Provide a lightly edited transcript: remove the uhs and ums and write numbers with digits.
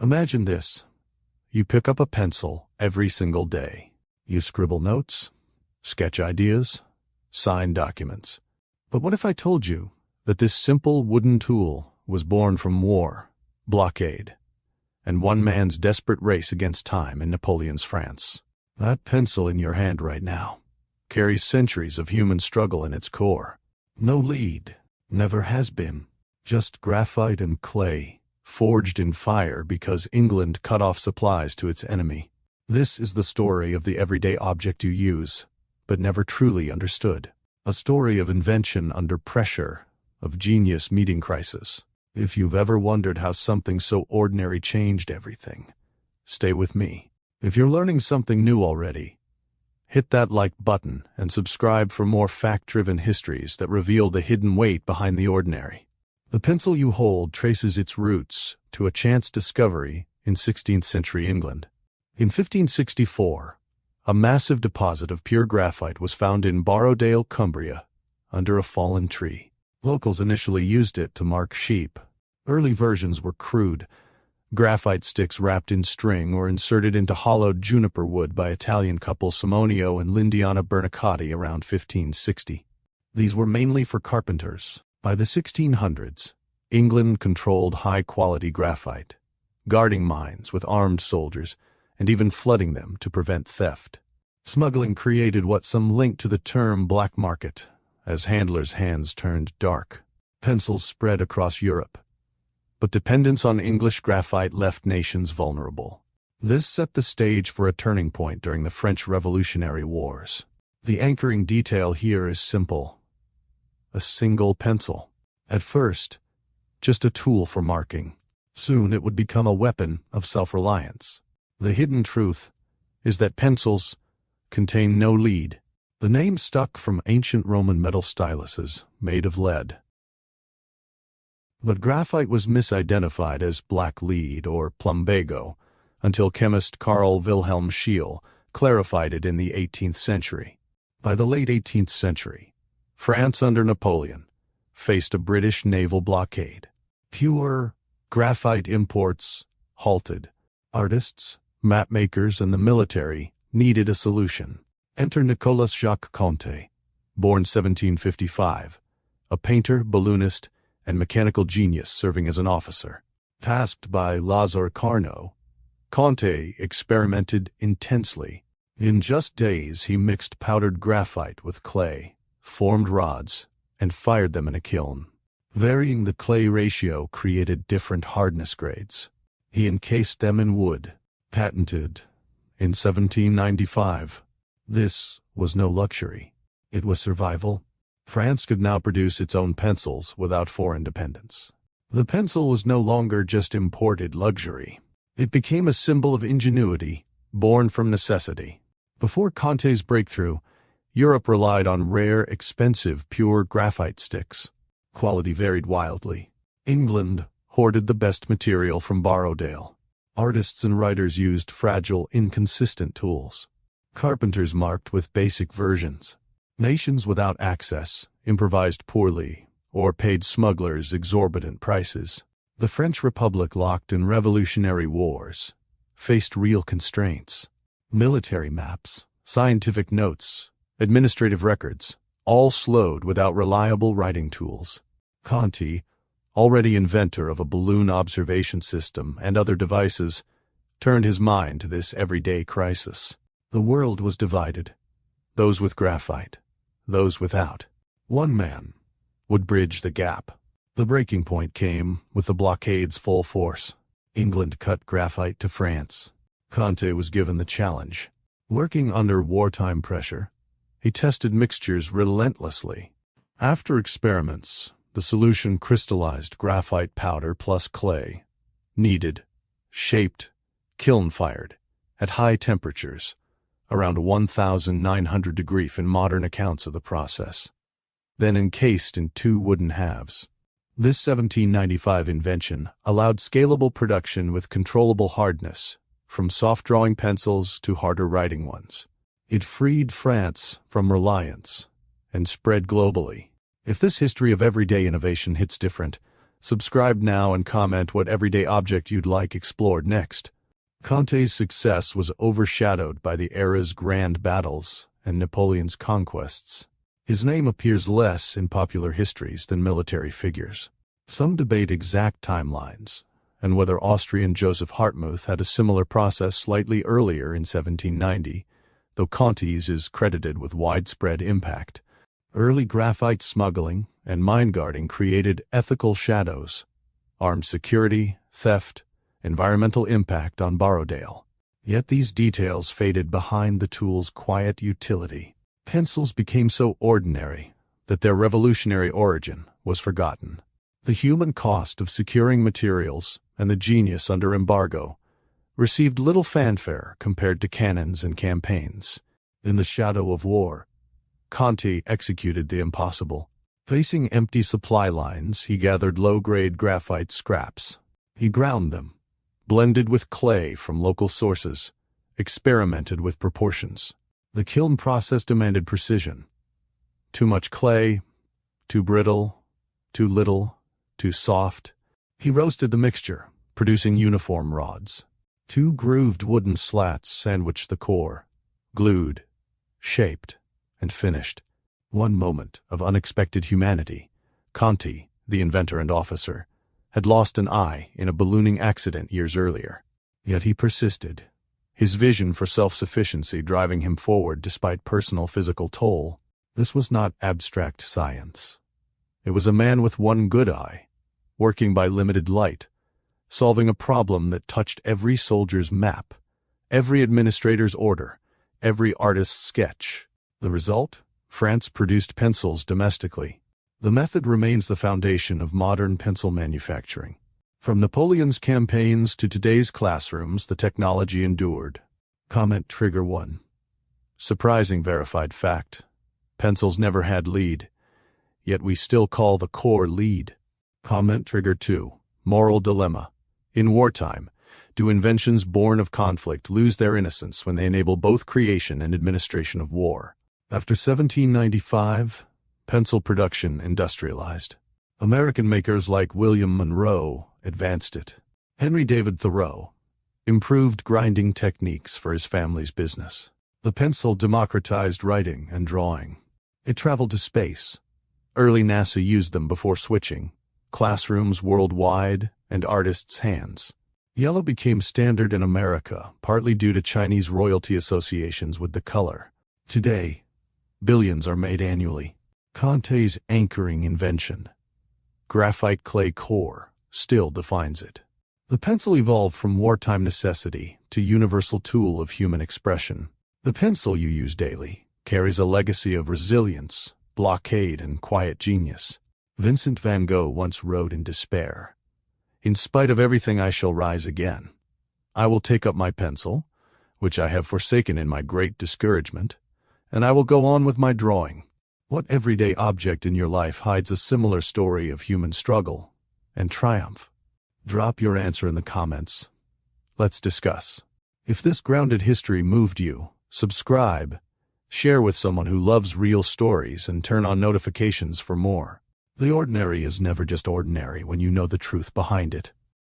Imagine this. You pick up a pencil every single day. You scribble notes, sketch ideas, sign documents. But what if I told you that this simple wooden tool was born from war, blockade, and one man's desperate race against time in Napoleon's France? That pencil in your hand right now carries centuries of human struggle in its core. No lead, never has been, just graphite and clay, forged in fire because England cut off supplies to its enemy. This is the story of the everyday object you use, but never truly understood. A story of invention under pressure, of genius meeting crisis. If you've ever wondered how something so ordinary changed everything, stay with me. If you're learning something new already, hit that like button and subscribe for more fact-driven histories that reveal the hidden weight behind the ordinary. The pencil you hold traces its roots to a chance discovery in 16th century England. In 1564, a massive deposit of pure graphite was found in Borrowdale, Cumbria, under a fallen tree. Locals initially used it to mark sheep. Early versions were crude, graphite sticks wrapped in string or inserted into hollowed juniper wood by Italian couple Simonio and Lindiana Bernicati around 1560. These were mainly for carpenters. By the 1600s, England controlled high-quality graphite, guarding mines with armed soldiers and even flooding them to prevent theft. Smuggling created what some link to the term black market, as handlers' hands turned dark. Pencils spread across Europe, but dependence on English graphite left nations vulnerable. This set the stage for a turning point during the French Revolutionary Wars. The anchoring detail here is simple. A single pencil. At first, just a tool for marking. Soon it would become a weapon of self-reliance. The hidden truth is that pencils contain no lead. The name stuck from ancient Roman metal styluses made of lead. But graphite was misidentified as black lead or plumbago until chemist Carl Wilhelm Scheele clarified it in the 18th century. By the late 18th century, France under Napoleon faced a British naval blockade. Pure graphite imports halted. Artists, mapmakers, and the military needed a solution. Enter Nicolas Jacques Conté, born 1755, a painter, balloonist, and mechanical genius serving as an officer. Tasked by Lazare Carnot, Conté experimented intensely. In just days he mixed powdered graphite with clay, formed rods, and fired them in a kiln. Varying the clay ratio created different hardness grades. He encased them in wood, patented in 1795. This was no luxury. It was survival. France could now produce its own pencils without foreign dependence. The pencil was no longer just imported luxury. It became a symbol of ingenuity, born from necessity. Before Conté's breakthrough, Europe relied on rare, expensive, pure graphite sticks. Quality varied wildly. England hoarded the best material from Borrowdale. Artists and writers used fragile, inconsistent tools. Carpenters marked with basic versions. Nations without access improvised poorly or paid smugglers exorbitant prices. The French Republic, locked in revolutionary wars, faced real constraints. Military maps, scientific notes, administrative records, all slowed without reliable writing tools. Conté, already inventor of a balloon observation system and other devices, turned his mind to this everyday crisis. The world was divided, those with graphite, those without. One man would bridge the gap. The breaking point came with the blockade's full force. England cut graphite to France. Conté was given the challenge. Working under wartime pressure, he tested mixtures relentlessly. After experiments, the solution crystallized graphite powder plus clay, kneaded, shaped, kiln-fired, at high temperatures, around 1,900 degrees in modern accounts of the process, then encased in two wooden halves. This 1795 invention allowed scalable production with controllable hardness, from soft-drawing pencils to harder writing ones. It freed France from reliance and spread globally. If this history of everyday innovation hits different, Subscribe now and comment what everyday object you'd like explored next. Conte's success was overshadowed by the era's grand battles and Napoleon's conquests. His name appears less in popular histories than military figures. Some debate exact timelines, and whether Austrian Joseph Hartmuth had a similar process slightly earlier in 1790, though Conte's is credited with widespread impact. Early graphite smuggling and mine guarding created ethical shadows, armed security, theft, environmental impact on Borrowdale. Yet these details faded behind the tool's quiet utility. Pencils became so ordinary that their revolutionary origin was forgotten. The human cost of securing materials and the genius under embargo received little fanfare compared to cannons and campaigns. In the shadow of war, Conte executed the impossible. Facing empty supply lines, he gathered low-grade graphite scraps. He ground them, blended with clay from local sources, experimented with proportions. The kiln process demanded precision. Too much clay, too brittle, too little, too soft. He roasted the mixture, producing uniform rods. 2 grooved wooden slats sandwiched the core, glued, shaped, and finished. One moment of unexpected humanity. Conte, the inventor and officer, had lost an eye in a ballooning accident years earlier. Yet he persisted, his vision for self-sufficiency driving him forward despite personal physical toll. This was not abstract science. It was a man with one good eye, working by limited light, solving a problem that touched every soldier's map, every administrator's order, every artist's sketch. The result? France produced pencils domestically. The method remains the foundation of modern pencil manufacturing. From Napoleon's campaigns to today's classrooms, the technology endured. Comment trigger 1. Surprising verified fact. Pencils never had lead, yet we still call the core lead. Comment trigger 2. Moral dilemma. In wartime, do inventions born of conflict lose their innocence when they enable both creation and administration of war? After 1795, pencil production industrialized. American makers like William Monroe advanced it. Henry David Thoreau improved grinding techniques for his family's business. The pencil democratized writing and drawing. It traveled to space. Early NASA used them before switching classrooms worldwide and artists' hands. Yellow became standard in America, partly due to Chinese royalty associations with the color. Today, billions are made annually. Conte's anchoring invention, graphite clay core, still defines it. The pencil evolved from wartime necessity to universal tool of human expression. The pencil you use daily carries a legacy of resilience, blockade, and quiet genius. Vincent van Gogh once wrote in despair, "In spite of everything I shall rise again. I will take up my pencil, which I have forsaken in my great discouragement, and I will go on with my drawing." What everyday object in your life hides a similar story of human struggle and triumph? Drop your answer in the comments. Let's discuss. If this grounded history moved you, subscribe, share with someone who loves real stories, and turn on notifications for more. The ordinary is never just ordinary when you know the truth behind it.